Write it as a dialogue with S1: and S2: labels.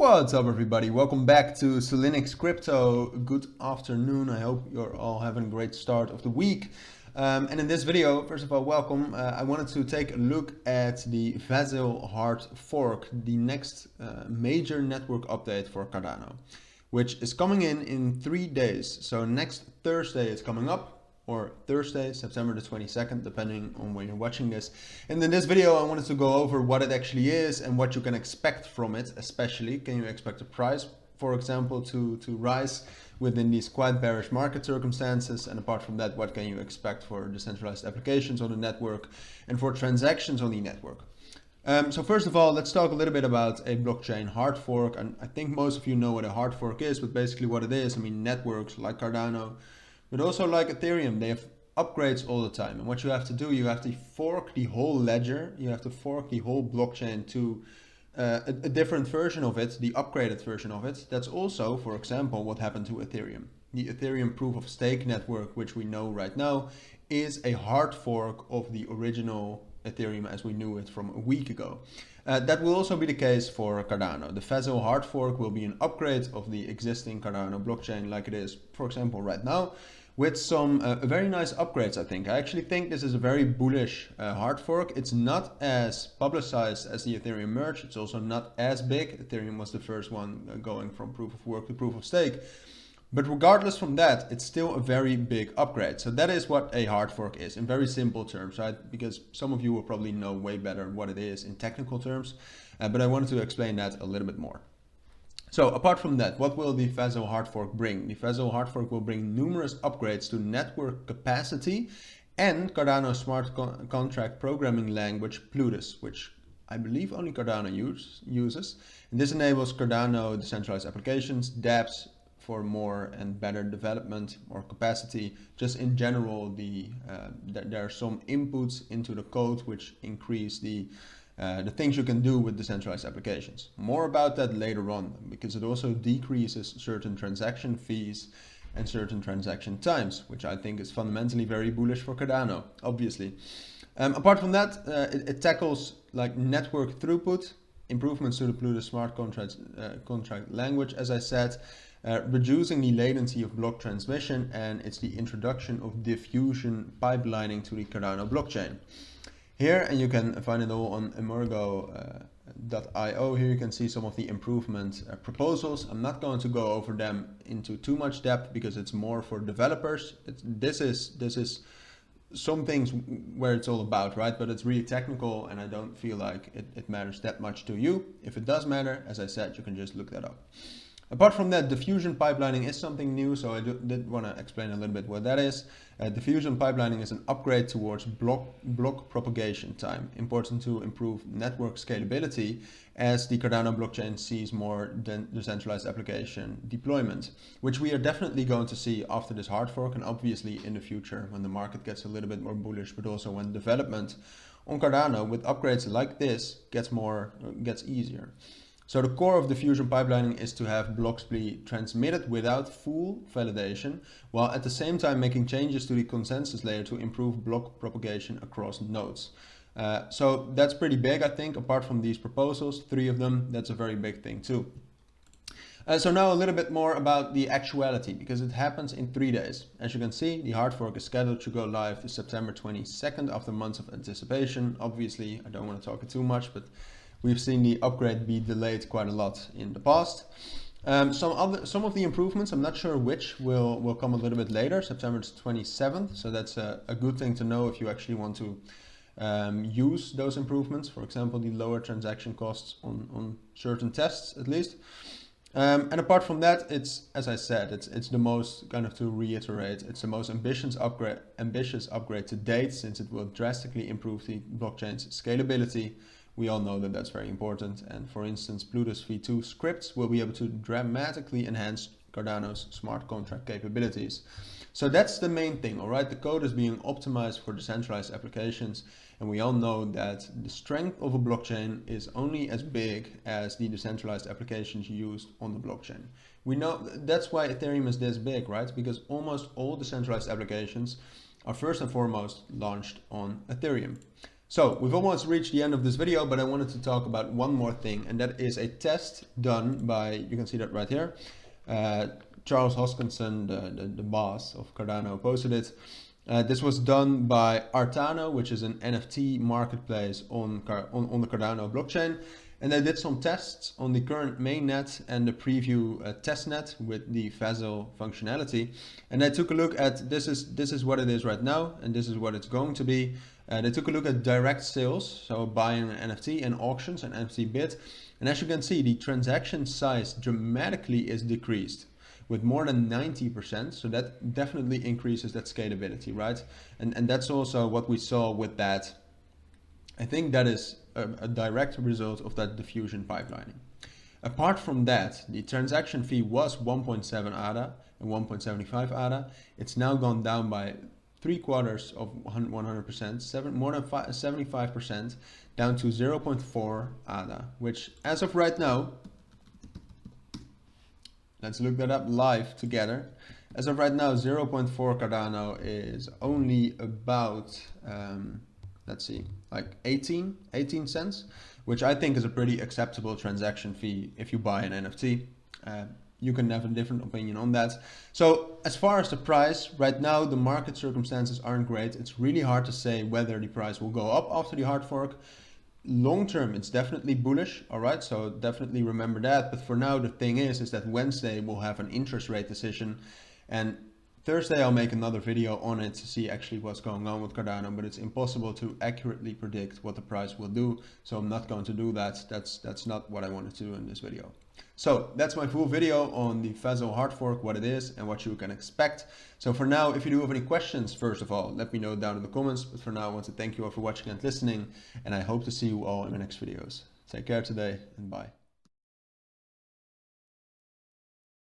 S1: What's up everybody, welcome back to Cilinix Crypto. Good afternoon, I hope you're all having a great start of the week. And in this video, first of all, welcome. I wanted to take a look at the Vasil hard fork, the next major network update for Cardano, which is coming in 3 days. So next Thursday is coming up, or Thursday, September the 22nd, depending on when you're watching this. And in this video, I wanted to go over what it actually is and what you can expect from it, especially. Can you expect the price, for example, to rise within these quite bearish market circumstances? And apart from that, what can you expect for decentralized applications on the network and for transactions on the network? So first of all, let's talk a little bit about a blockchain hard fork. And I think most of you know what a hard fork is, but basically what it is, I mean, networks like Cardano, but also like Ethereum, they have upgrades all the time. And what you have to do, you have to fork the whole ledger, you have to fork the whole blockchain to a different version of it, the upgraded version of it. That's also, for example, what happened to Ethereum. The Ethereum proof of stake network, which we know right now, is a hard fork of the original Ethereum as we knew it from a week ago. That will also be the case for Cardano. The Vasil hard fork will be an upgrade of the existing Cardano blockchain like it is, for example, right now, with some very nice upgrades, I think. I actually think this is a very bullish hard fork. It's not as publicized as the Ethereum merge. It's also not as big. Ethereum was the first one going from proof of work to proof of stake. But regardless from that, it's still a very big upgrade. So that is what a hard fork is in very simple terms, right? Because some of you will probably know way better what it is in technical terms. But I wanted to explain that a little bit more. So apart from that, what will the Vasil hard fork bring? The Vasil hard fork will bring numerous upgrades to network capacity and Cardano smart contract programming language Plutus, which I believe only Cardano uses. And this enables Cardano decentralized applications, dApps, for more and better development or capacity. Just in general, there are some inputs into the code which increase the things you can do with decentralized applications. More about that later on, because it also decreases certain transaction fees and certain transaction times, which I think is fundamentally very bullish for Cardano, obviously. Apart from that, it tackles like network throughput, improvements to the Plutus smart contract language, as I said, reducing the latency of block transmission, and it's the introduction of diffusion pipelining to the Cardano blockchain. Here, and you can find it all on emergo.io, here you can see some of the improvement proposals. I'm not going to go over them into too much depth because it's more for developers. This is some things where it's all about, right? But it's really technical and I don't feel like it matters that much to you. If it does matter, as I said, you can just look that up. Apart from that, diffusion pipelining is something new, so I did want to explain a little bit what that is. Diffusion pipelining is an upgrade towards block propagation time, important to improve network scalability as the Cardano blockchain sees more decentralized application deployment, which we are definitely going to see after this hard fork and obviously in the future when the market gets a little bit more bullish, but also when development on Cardano with upgrades like this gets easier. So the core of diffusion pipelining is to have blocks be transmitted without full validation, while at the same time making changes to the consensus layer to improve block propagation across nodes. So that's pretty big, I think. Apart from these proposals, 3 of them, that's a very big thing too. So now a little bit more about the actuality, because it happens in 3 days. As you can see, the hard fork is scheduled to go live to September 22nd after months of anticipation. Obviously, I don't want to talk too much, but we've seen the upgrade be delayed quite a lot in the past. Some of the improvements, I'm not sure which, will come a little bit later, September 27th. So that's a good thing to know if you actually want to use those improvements. For example, the lower transaction costs on certain tests at least. And apart from that, it's, as I said, it's the most, kind of to reiterate, it's the most ambitious upgrade to date, since it will drastically improve the blockchain's scalability. We all know that that's very important. And for instance, Plutus v2 scripts will be able to dramatically enhance Cardano's smart contract capabilities. So that's the main thing, all right? The code is being optimized for decentralized applications. And we all know that the strength of a blockchain is only as big as the decentralized applications used on the blockchain. We know that's why Ethereum is this big, right? Because almost all decentralized applications are first and foremost launched on Ethereum. So we've almost reached the end of this video, but I wanted to talk about one more thing, and that is a test done by, you can see that right here, Charles Hoskinson, the boss of Cardano, posted it. This was done by Artano, which is an NFT marketplace on the Cardano blockchain. And they did some tests on the current mainnet and the preview testnet with the Vasil functionality. And they took a look at, this is what it is right now, and this is what it's going to be. They took a look at direct sales, so buying an NFT, and auctions and NFT BYBIT. And as you can see, the transaction size dramatically is decreased with more than 90%. So that definitely increases that scalability, right? And that's also what we saw with that. I think that is a direct result of that diffusion pipelining. Apart from that, the transaction fee was 1.7 ADA and 1.75 ADA. It's now gone down by 3/4 of 100%, more than 75%, down to 0.4 ADA, which as of right now, let's look that up live together. As of right now, 0.4 Cardano is only about, let's see, like 18 cents, which I think is a pretty acceptable transaction fee if you buy an NFT. You can have a different opinion on that. So as far as the price, right now the market circumstances aren't great. It's really hard to say whether the price will go up after the hard fork. Long term, it's definitely bullish, all right? So definitely remember that. But for now, the thing is that Wednesday we'll have an interest rate decision, and Thursday I'll make another video on it to see actually what's going on with Cardano, but it's impossible to accurately predict what the price will do. So I'm not going to do that. That's not what I wanted to do in this video. So that's my full video on the Vasil hard fork, what it is and what you can expect. So for now, if you do have any questions, first of all, let me know down in the comments. But for now, I want to thank you all for watching and listening, and I hope to see you all in my next videos. Take care today and bye.